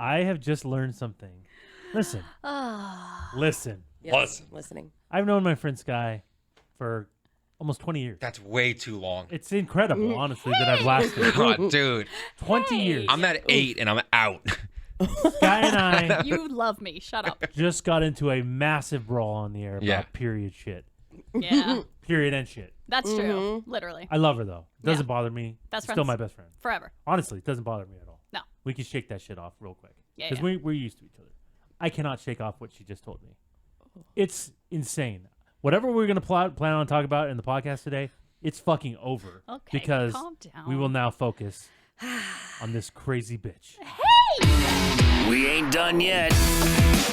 I have just learned something. Listen. Listen. Yes, listening. I've known my friend Sky for almost 20 years. That's way too long. It's incredible, honestly, that I've lasted. God, dude. 20 years. I'm at 8 and I'm out. Sky and I You love me. Shut up. just got into a massive brawl on the air about period shit. Yeah. Period and shit. That's true. Literally. I love her, though. It doesn't bother me. Best Still friends. my best friend. Forever. Honestly, it doesn't bother me at all. No. We can shake that shit off real quick. Yeah, Because we're used to each other. I cannot shake off what she just told me. It's insane. Whatever we're going to plan on talking about in the podcast today, it's fucking over. Okay, because calm down. we will now focus on this crazy bitch. We ain't done yet.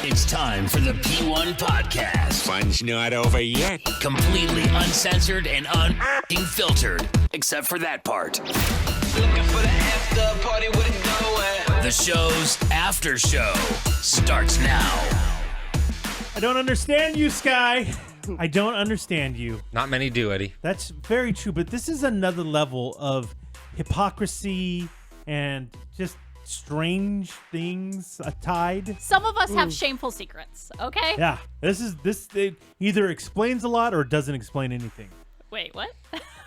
It's time for the P1 podcast. Fun's not over yet. Completely uncensored and unfiltered, except for that part. Looking for the after party with it going. The show's after show starts now. I don't understand you, Sky. I don't understand you. Not many do, Eddie. That's very true, but this is another level of hypocrisy and just strange things tied. Some of us have shameful secrets, okay? Yeah, it either explains a lot or it doesn't explain anything. Wait, what?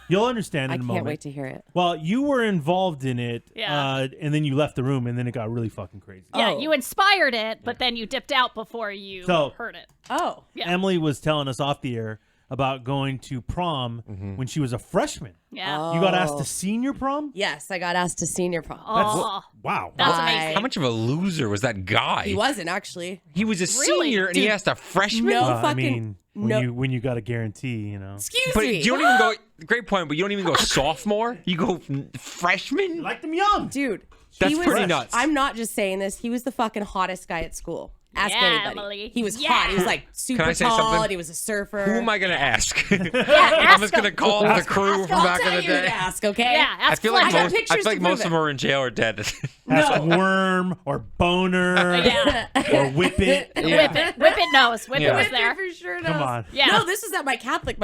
You'll understand I in a moment. can't wait to hear it. Well, you were involved in it, Yeah. and then you left the room, and then it got really fucking crazy. Yeah, Oh. you inspired it, but then you dipped out before you heard it. Oh. Yeah. Emily was telling us off the air about going to prom when she was a freshman. Yeah. You got asked to senior prom? Yes, I got asked to senior prom. Oh, Wow. that's Why? amazing. How much of a loser was that guy? He wasn't, actually. He was a Really? senior and he Dude, asked a freshman? no Well, I fucking... mean, no. when you got a guarantee, you know. Excuse But me. you don't even go, great point, but you don't even go sophomore? You go freshman? Like them young. Dude. That's he was, pretty nuts. I'm not just saying this. He was the fucking hottest guy at school. Ask Yeah, anybody. Emily. He was Yeah. hot. He was like super I say tall, something? and he was a surfer. Who am I going to ask? ask I'm just going to him. call the crew from I'll back in tell the you who day. to ask, okay? Yeah, I ask feel like I got most, pictures I feel like to most prove of them are in jail or dead. Ask Worm or Boner Yeah. or Whip It. Whip it knows. Whip Yeah. it was Whip there. it for sure Come knows. on. Yeah. No, this was at my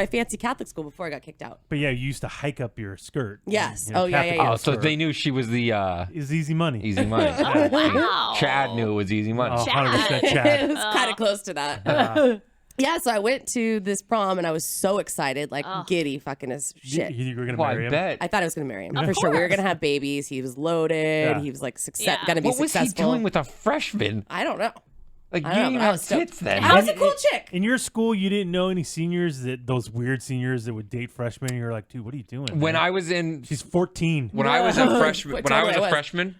fancy Catholic school before I got kicked out. But yeah, you used to hike up your skirt. Yes. You know, Oh, yeah, Catholic yeah, yeah. Oh, so skirt. they knew she was the Is easy money. easy money. Oh, wow. Chad knew it was easy money. Oh, Chad. 100% It Chad. was kind of close to that. Yeah, so I went to this prom and I was so excited, like giddy fucking as shit. You were going to Well, marry I him? bet. I thought I was gonna marry him for sure. We were gonna have babies. He was loaded. Yeah. He was like Yeah. gonna be What was he successful. doing with a freshman? I don't know. Like, you I don't didn't know, even but I have was stoked. tits then. I was a cool chick. In your school, you didn't know any seniors, those weird seniors that would date freshmen? And you're like, dude, what are you doing? When man? I was in She's 14. when I was a No. freshman, What when I was totally a was. freshman,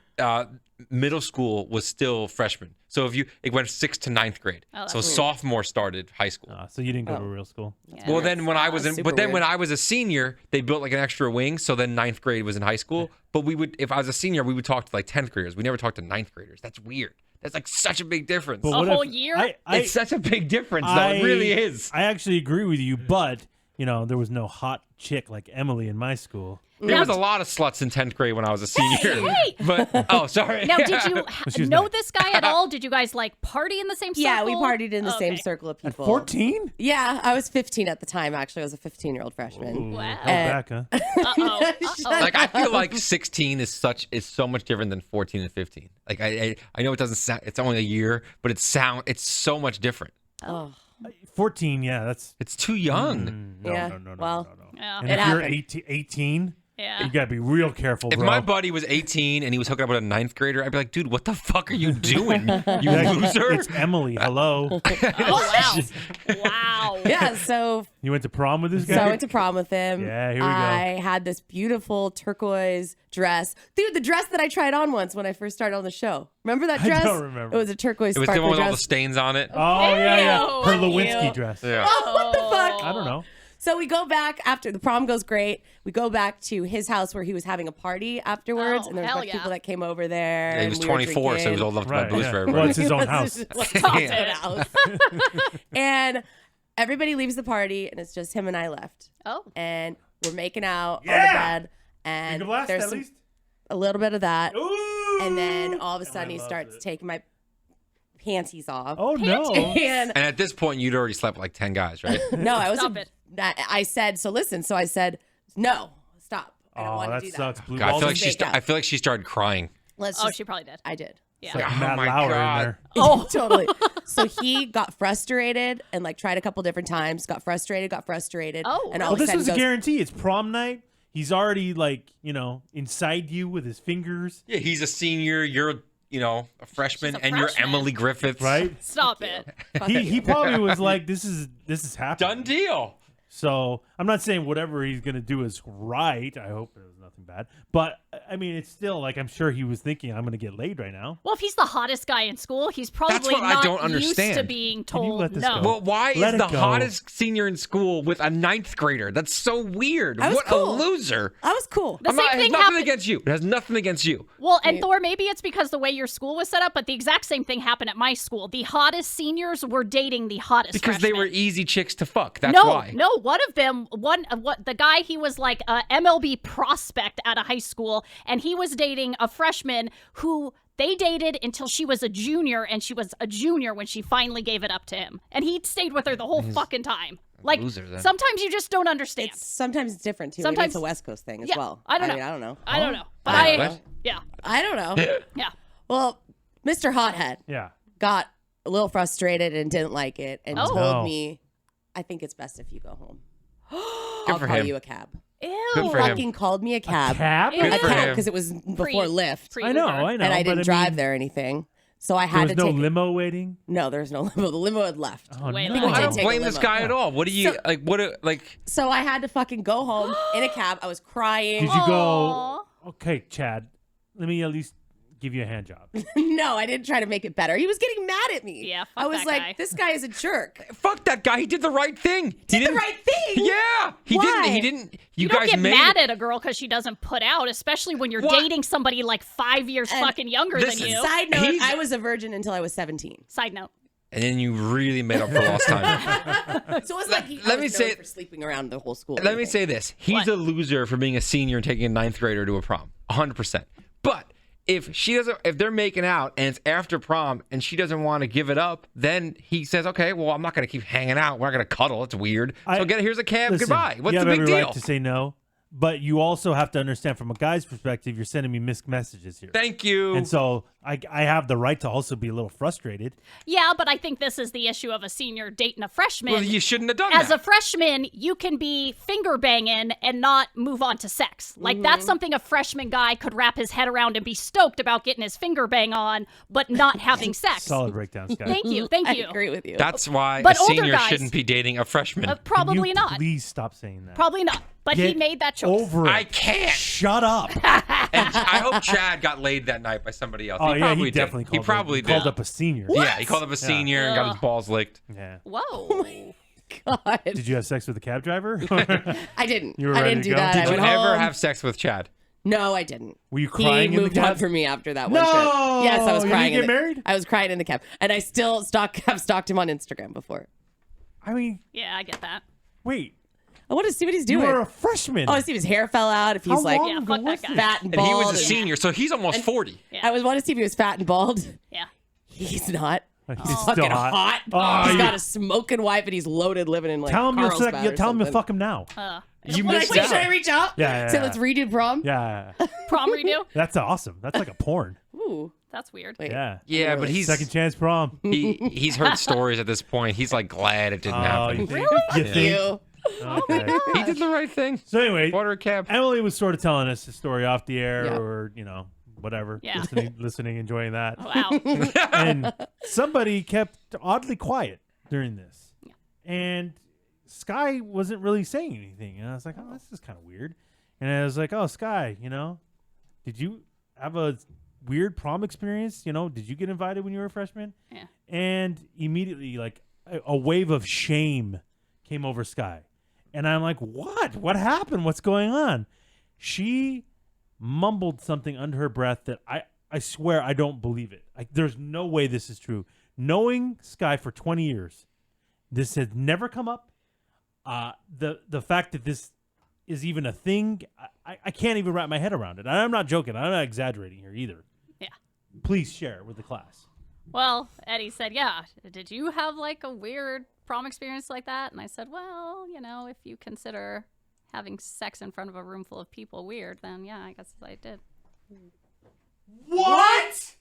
middle school was still freshman. So it went 6th to 9th grade. that's So weird. sophomore started high school. So you didn't go to real school? Well, then when I was super when weird. I was a senior, they built like an extra wing. So then 9th grade was in high school. But if I was a senior, we would talk to like 10th graders. We never talked to 9th graders. That's weird. That's like such a big difference. But A what whole if- year? It's such a big difference, though. It really is. I actually agree with you, but, there was no hot chick like Emily in my school. There was a lot of sluts in 10th grade when I was a senior. Hey! But, sorry. Now, did you She was know nice. this guy at all? Did you guys like party in the same circle? Yeah, we partied in the same Okay. circle of people. 14? Yeah, I was 15 at the time. Actually, I was a 15-year-old freshman. Wow. Held back, huh? Uh-oh. Like, I feel like 16 is so much different than 14 and 15. Like, I know it doesn't sound, it's only a year, but it's so much different. Oh, 14, yeah, that's... It's too young. No, Yeah, no. well, Yeah. And It if you're happened. 18, Yeah. you got to be real careful, If bro. my buddy was 18 and he was hooking up with a 9th grader, I'd be like, dude, what the fuck are you doing? You Yeah, loser? It's Emily, hello. Oh, wow. Wow. yeah. So, You went to prom with this guy? so I went to prom with him. Yeah, here we go. I had this beautiful turquoise dress, dude. The dress that I tried on once when I first started on the show. Remember that I dress? don't remember. It was a turquoise It was the sparkly one with all the dress. stains on it. Oh, yeah. Ew. Her Lewinsky Ew. dress. Yeah. Oh, what the fuck? I don't know. So we go back after the prom goes great. We go back to his house where he was having a party afterwards, Oh, and there was hell like yeah. people that came over there. Yeah, he and was we were 24, so he was drinking. old enough to buy Right, booze yeah. for Well, everybody. it's his own house. Stop it. it, house. And everybody leaves the party, and it's just him and I left. Oh. And we're making out on the Yeah. bed, and Drink a blast, there's at some, least. a little bit of that, Ooh. and then all of a sudden he loves starts it. taking my panties off. Oh, no. And And at this point, you'd already slept with like 10 guys, right? no, I was. Stop it. I said so. Listen, so I said no. Stop. I don't Oh, want that to do sucks. that. Blue God, balls. fake out. I feel like she started crying. Let's Oh, just, she probably did. I did. Yeah. It's like Oh Matt my Lauer God. in there. Oh, totally. So he got frustrated and like tried a couple different times. Got frustrated. Oh. and all Well, of a this sudden was a goes, guarantee. It's prom night. He's already like, inside you with his fingers, Yeah, he's a senior. You're, a freshman, She's a and you're freshman. Emily Griffiths. right? Stop it. He probably was like, this is happening. Done deal. So I'm not saying whatever he's gonna do is right. I hope it was nothing bad. But I mean, it's still like I'm sure he was thinking I'm gonna get laid right now. Well, if he's the hottest guy in school, he's probably what I not don't used to understand. being Can you told let this no. go? Well, why Let is it the go. hottest senior in school with a 9th grader? That's so weird. I was What cool. a loser. I was cool. The I'm same not, it has thing nothing happened. against you. It has nothing against you. Well, and Thor, maybe it's because the way your school was set up, but the exact same thing happened at my school. The hottest seniors were dating the hottest Because they freshmen. were easy chicks to fuck. That's no, why. No, one of them, the guy, he was like a MLB prospect out of high school, and he was dating a freshman who they dated until she was a junior, and she was a junior when she finally gave it up to him. And he stayed with her the whole fucking time. Like, loser, then. sometimes you just don't understand. Sometimes it's different too. Maybe Sometimes- it's a West Coast thing as Yeah, well. I don't know. mean, I don't know. I don't know. But I don't know. yeah, I don't know. yeah. Well, Mr. Hothead Yeah. got a little frustrated and didn't like it and Oh. told No. me, I think it's best if you go home. Good I'll for call him. you a cab. Ew. Good for him. Fucking called me a cab. Cab? Good A for cab him. because it was before Lyft. I know. and I but didn't mean, drive there or anything. So I There had was to no take limo waiting. No, there was no limo. The limo had left. Oh Wait, no! let me I did don't take a blame this limo. guy at all. What do you So- like? So I had to fucking go home in a cab. I was crying. Did you Aw. go? Okay, Chad. Let me at least give you a hand job. No, I didn't try to make it better. He was getting mad at me. Yeah, fuck I was that like, guy. this guy is a jerk. Fuck that guy. He did the right thing. He Did the didn't- right thing. Yeah. He Why? didn't. He didn't. You, You guys don't get made mad it. at a girl because she doesn't put out, especially when you're What? dating somebody like 5 years And fucking younger than listen, you. Side note, He's- I was a virgin until I was 17. Side note. And then you really made up for lost time. So it was like let I me was say- known for sleeping around the whole school. Let me say this. He's What? a loser for being a senior and taking a 9th grader to a prom. 100%. But if they're making out and it's after prom and she doesn't want to give it up, then he says, okay, well, I'm not going to keep hanging out. We're not going to cuddle. It's weird. Here's a cab. Listen, Goodbye. What's you the have big every deal? right to say no, but you also have to understand from a guy's perspective, you're sending me mixed messages here. Thank you. And so I have the right to also be a little frustrated. Yeah, but I think this is the issue of a senior dating a freshman. well, you shouldn't have done As that. a freshman, you can be finger banging and not move on to sex. Like, that's Mm-hmm. something a freshman guy could wrap his head around and be stoked about getting his finger bang on, but not having sex. Solid breakdown, Scott. Thank you. Thank I you. agree with you. That's why But a older senior guys- shouldn't be dating a freshman. Can Probably you not. Please stop saying that. Probably not. But he Get made that choice. Over it. I can't. Shut up. And I hope Chad got laid that night by somebody else. Oh he yeah, probably he did. definitely He called probably called did. up a senior. Yeah, he called up a senior and got his balls licked. Yeah. Whoa. God. Did you have sex with the cab driver? I didn't. You were I ready didn't to do go? that. Did I Did you went ever home. have sex with Chad? No, I didn't. Were you crying He in the moved cab? on from me after that one No! trip. Yes, I was You crying. didn't get in the- married? I was crying in the cab, and I still have stalked him on Instagram before. I mean, Yeah, I get that. wait. I want to see what he's You doing. were a freshman. I want to see if his hair fell out. If he's How like long Yeah, ago fuck that was guy. this? fat and And bald. he was a and- senior, so he's almost 40. Yeah. I was want to see if he was fat and bald. Yeah. He's not. He's He's still fucking hot. hot. Oh, He's you- got a smoking wife and he's loaded, living in like Tell him Carlsbad you'll or tell him you'll something. fuck him now. You Wait, missed should out. I reach out? Yeah, Say yeah. let's redo prom. Yeah. Prom redo? That's awesome. That's like a porn. Ooh. That's weird. Wait. Yeah. Yeah, but he's Second chance prom. he's heard stories at this point. He's like glad it didn't Oh, happen. you think? Really? You think? You. Okay. He did the right thing. So anyway, Order a cab. Emily was sort of telling us the story off the air, Yeah. or whatever. Yeah. Listening, enjoying that. Wow. And somebody kept oddly quiet during this, and Sky wasn't really saying anything. And I was like, oh, this is kind of weird. And I was like, oh, Sky, did you have a weird prom experience? Did you get invited when you were a freshman? Yeah. And immediately, like a wave of shame came over Sky. And I'm like, what? What happened? What's going on? She mumbled something under her breath that I swear I don't believe it. There's no way this is true. Knowing Sky for 20 years, this has never come up. The fact that this is even a thing, I can't even wrap my head around it. I'm not joking. I'm not exaggerating here either. Yeah. Please share with the class. Well, Eddie said, yeah, did you have like a weird prom experience like that? And I said, well, if you consider having sex in front of a room full of people weird, then yeah, I guess I did. What?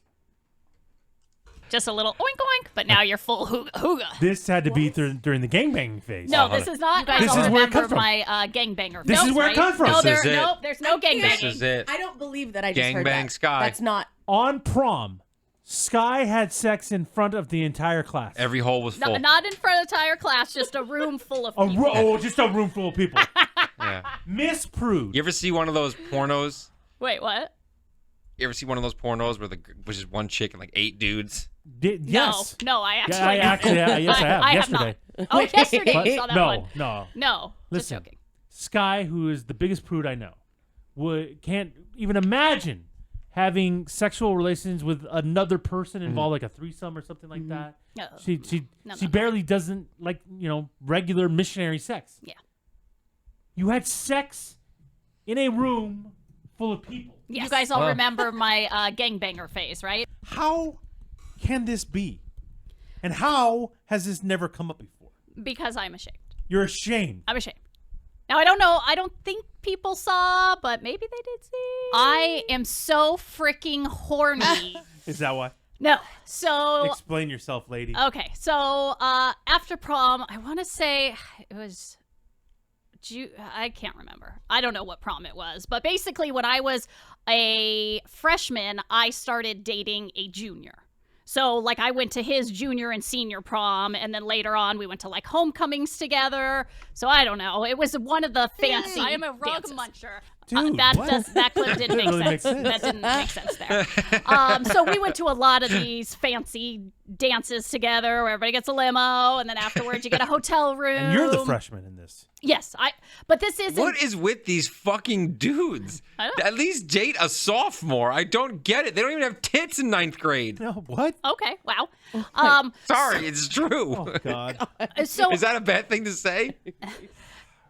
Just a little oink oink, but now you're full hooga. This had to be during the gangbanging phase. No, this is not. You guys This all is where it comes remember from. my gangbanger. This is where it comes from. No, This is it. nope, there's no This gangbanging. is it. I don't believe that I just heard Gangbang that. Sky. That's not. On prom, Sky had sex in front of the entire class. Every hole was full. Not in front of the entire class, just a room full of people. Just a room full of people. Yeah. Miss Prude. You ever see one of those pornos? Wait, what? You ever see one of those pornos where which is one chick and like 8 dudes? Yes. No, I actually. Yeah, I actually, yes, I have. I Yesterday. have not. Oh, yesterday But you saw that no, one. no. No, Listen, just joking. Sky, who is the biggest prude I know, can't even imagine having sexual relations with another person involved, like a threesome or something like that. No. She barely doesn't like regular missionary sex. Yeah. You had sex in a room full of people. You guys all remember my gangbanger phase, right? How can this be? And how has this never come up before? Because I'm ashamed. You're ashamed. I'm ashamed. Now, I don't know. I don't think people saw, but maybe they did see. I am so freaking horny. Is that why? No. So, Explain yourself, lady. okay. So, after prom, I want to say it was I can't remember. I don't know what prom it was. But basically, when I was a freshman, I started dating a junior. So, like, I went to his junior and senior prom, and then later on, we went to, like, homecomings together. So, I don't know. It was one of the fancy I am a rug dances. muncher. Dude, that what? that clip didn't make That really sense. makes sense. That didn't make sense there. So we went to a lot of these fancy dances together where everybody gets a limo, and then afterwards you get a hotel room. And you're the freshman in this. Yes, but this isn't. What is with these fucking dudes? I don't know. At least date a sophomore. I don't get it. They don't even have tits in 9th grade. No, what? Okay, wow. Sorry, it's true. Oh, God. So Is that a bad thing to say?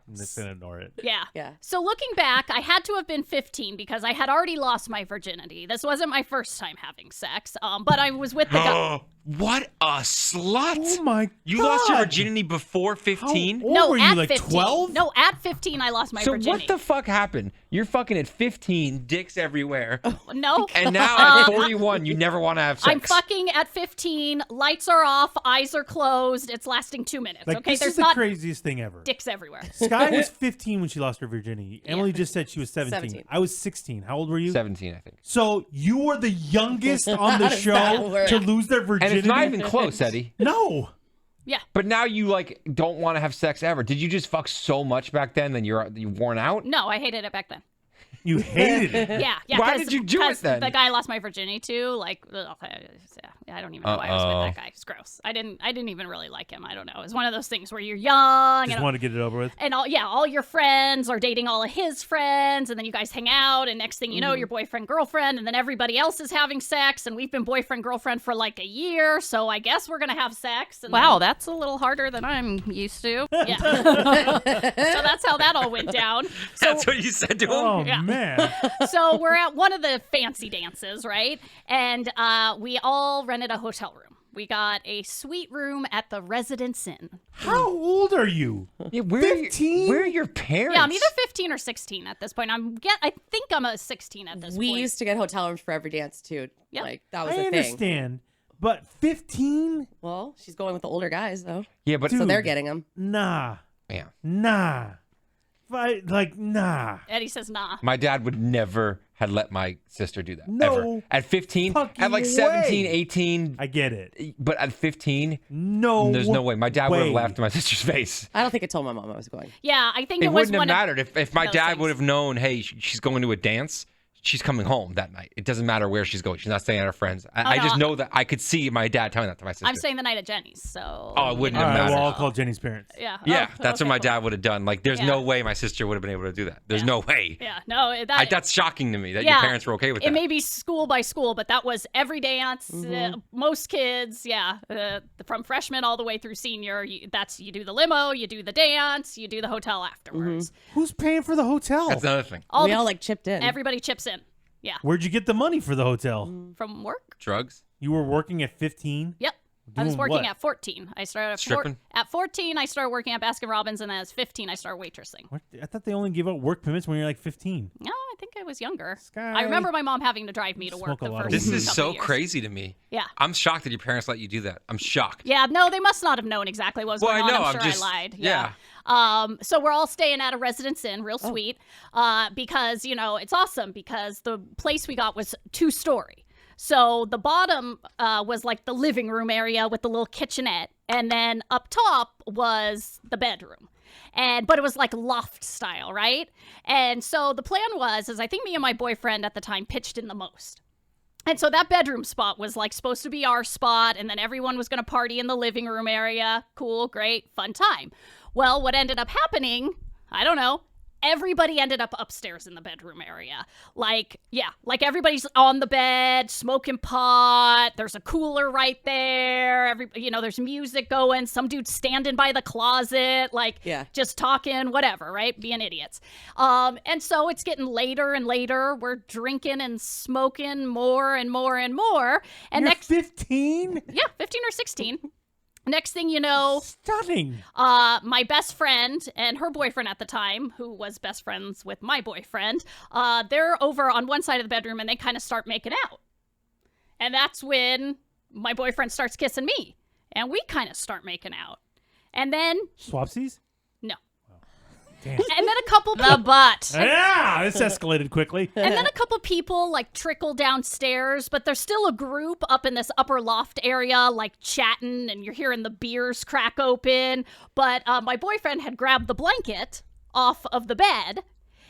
I'm just going to ignore it. yeah. Yeah. So looking back, I had to have been 15 because I had already lost my virginity. This wasn't my first time having sex, but I was with the guy. What a slut. Oh, my God. You lost your virginity before 15? How old No, were you, at like 15. 12? No, at 15 I lost my So virginity. what the fuck happened? You're fucking at 15, dicks everywhere. No. And now at 41, you never want to have sex. I'm fucking at 15. Lights are off. Eyes are closed. It's lasting 2 minutes. Like, Okay, this there's is the not craziest thing ever. dicks everywhere. Sky was 15 when she lost her virginity. Emily just said she was 17. I was 16. How old were you? 17, I think. So you were the youngest on the does that show work? to lose their And virginity? it's not even close, Eddie. No. Yeah. But now you like don't want to have sex ever. Did you just fuck so much back then that you worn out? No, I hated it back then. You hated it. Yeah. Why 'cause- did you do it 'cause then? The guy I lost my virginity to, like, I don't even know why I was with that guy. It's gross. I didn't even really like him. I don't know. It's one of those things where you're young Just and want to get it over with. and all your friends are dating all of his friends, and then you guys hang out, and next thing you know, you're boyfriend girlfriend, and then everybody else is having sex, and we've been boyfriend girlfriend for like a year, so I guess we're gonna have sex. And Wow, that's a little harder than I'm used to. yeah. So that's how that all went down. So That's what you said to him? Oh, Yeah. man. so we're at one of the fancy dances, right? And we all rented a hotel room. We got a suite room at the Residence Inn. How old are you? Yeah, 15? Where are your parents? Yeah, I'm either 15 or 16 at this point. I think I'm a 16 at this We point. used to get hotel rooms for every dance too. Yep. Like that was I a thing. understand. But 15? Well, she's going with the older guys though, Yeah, but so they're Dude. getting them. Nah. yeah. Nah. Nah. Eddie says nah. My dad would never had let my sister do that. No ever. At 15, fucking at like 17, way. 18, I get it. but at 15, No. there's no way. My dad would have way. laughed in my sister's face. I don't think I told my mom I was going. Yeah, I think It it was wouldn't have one of mattered if my those dad things. would have known, hey, she's going to a dance. She's coming home that night. It doesn't matter where she's going. She's not staying at her friends. I no, just know that I could see my dad telling that to my sister. I'm saying the night at Jenny's, so. Oh, it wouldn't All have right, mattered. well, I'll call Jenny's parents. Yeah. Yeah, Oh, that's okay, what my cool. dad would have done. Like, there's Yeah. no way my sister would have been able to do that. There's no way. Yeah, no, That's shocking to me that your parents were okay with It that. may be school by school, but that was every dance. Mm-hmm. Most kids, from freshman all the way through senior. You do the limo, you do the dance, you do the hotel afterwards. Who's paying for the hotel? That's another thing. All we the- all like chipped in. everybody chips in. Yeah, Where'd you get the money for the hotel? from work. Drugs? You were working at 15? Yep. I was Doing working what? at 14. I started at Stripping? at 14. I started working at Baskin Robbins, and then at 15, I started waitressing. What? I thought they only give out work permits when you're like 15. No, I I think I was younger. Sky. I remember my mom having to drive me to Smoke work a the lot of first This weed. is couple so years. crazy to me. Yeah. I'm shocked that your parents let you do that. I'm shocked. Yeah, no, they must not have known exactly what was going I on. know, I'm I'm sure just- I lied. yeah. So we're all staying at a Residence Inn, real sweet, because, it's awesome because the place we but was 2-story. So the bottom was like the living room area with the little kitchenette. And then up top was the bedroom. But it was like loft style, right? And so the plan was I think me and my boyfriend at the time pitched in the most. And so that bedroom spot was like supposed to be our spot. And then everyone was going to party in the living room area. Cool, great, fun time. Well, what ended up happening, I don't know. Everybody ended up upstairs in the bedroom area. Like everybody's on the bed, smoking pot. There's a cooler right there. There's music going. Some dude standing by the closet, just talking, whatever, right? Being idiots. And so it's getting later and later. We're drinking and smoking more and more and more. And You're 15? Yeah, 15 or 16. Next thing you know, Stunning. my best friend and her boyfriend at the time, who was best friends with my boyfriend, they're over on one side of the bedroom and they kind of start making out. And that's when my boyfriend starts kissing me. And we kind of start making out. And then, Swapsies? no. Damn. And then a couple people, Yeah, this escalated quickly. and then a couple people like trickle downstairs, but there's still a group up in this upper loft area, like chatting, and you're hearing the beers crack open. But my boyfriend had grabbed the blanket off of the bed.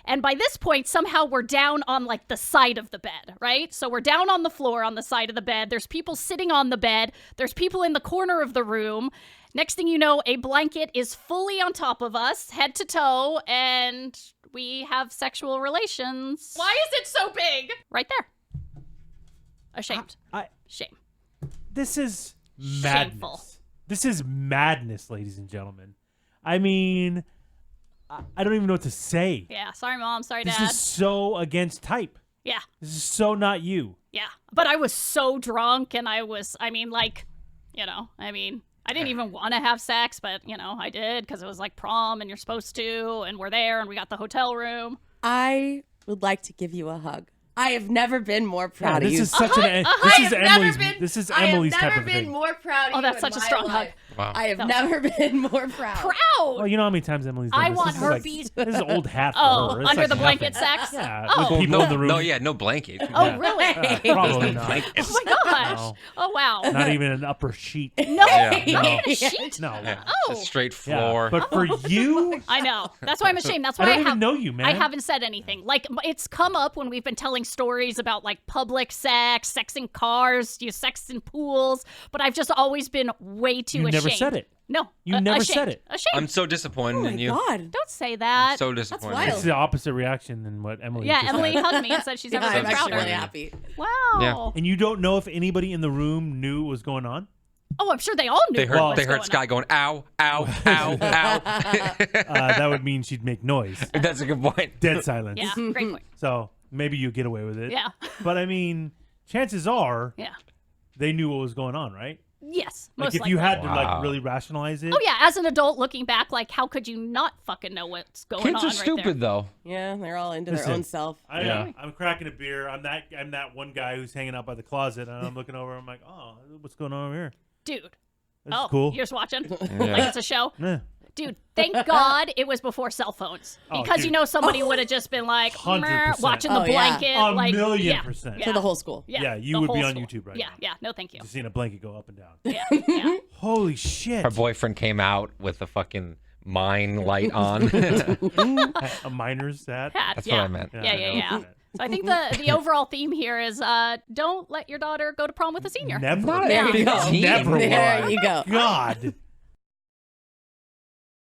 And by this point, somehow we're down on like the side of the bed, right? So we're down on the floor on the side of the bed. There's people sitting on the bed. There's people in the corner of the room. Next thing you know, a blanket is fully on top of us, head to toe, and we have sexual relations. Why is it so big? Right there. Ashamed. Shame. This is madness. Shameful. This is madness, ladies and gentlemen. I mean, I don't even know what to say. Yeah, sorry, Mom. Sorry, This Dad. is so against type. Yeah, This is so not you. yeah. But I was so drunk, and I didn't even want to have sex, but, I did because it was like prom, and you're supposed to, and we're there, and we got the hotel room. I would like to give you a hug. I have never been more proud of this you. is such an. This is Emily's type of thing. more proud of Oh, you. that's in such a my strong life. Wow. I have never been more proud. Proud! Well, you know how many times Emily's done I this? want This is her like, bees- This is old hat for Oh, her. It's under like the blanket nothing. sex? Yeah, Oh. with people in the room. No blanket. Oh, Yeah. really? Probably not. Blankets. Oh, my gosh. No. Oh, wow. Not even an upper sheet. No, Yeah. not No. even a sheet? No. Yeah. Oh. Just straight Yeah, floor. but for you, I know. That's why I'm ashamed. That's I why don't even know you, man. I haven't said anything. Like, it's come up when we've been telling stories about, like, public sex, sex in cars, sex in pools, but I've just always been way too You ashamed. never said it. No. You never said ashamed. it. Ashamed. I'm so disappointed Oh my in you. God. Don't say that. So disappointed. wild. It's the opposite reaction than what Emily. Yeah, just Emily had. hugged me and said she's never I'm been actually prouder. really happy. Wow. Yeah. And you don't know if anybody in the room knew what was going on? Oh, I'm sure they all knew They what was heard going Sky on. going, ow, ow, ow, ow. That would mean she'd make noise. That's a good point. Dead silence. Yeah, great point. So maybe you get away with it. Yeah. But I mean, chances are Yeah. they knew what was going on, right? Yes, Like most if you likely. had to like Wow. really rationalize it. Oh, yeah, as an adult looking back, like, how could you not fucking know what's going Kids on are right stupid, there? though. Yeah, they're all into Listen, their own self. I'm cracking a beer. I'm that one guy who's hanging out by the closet, and I'm looking over. I'm like, oh, what's going on over here? Dude. This Oh, is cool. you're just watching? Yeah. Like it's a show? Yeah. Dude, thank God it was before cell phones. Oh, Because, dude. somebody would have just been like, 100%. watching the Oh, yeah. blanket. A like, million yeah, percent. Yeah. For the whole school. Yeah, Yeah, you the would whole be on school. YouTube right yeah, now. Yeah, no thank you. Just seeing a blanket go up and down. Yeah, yeah. Holy shit. Her boyfriend came out with a fucking mine light on. A miner's hat. Hat, That's yeah. what I meant. Yeah, I yeah, know yeah. what you So I think the overall theme here is don't let your daughter go to prom with a senior. Never. Not There every you go. teen. Never There will. you go. God.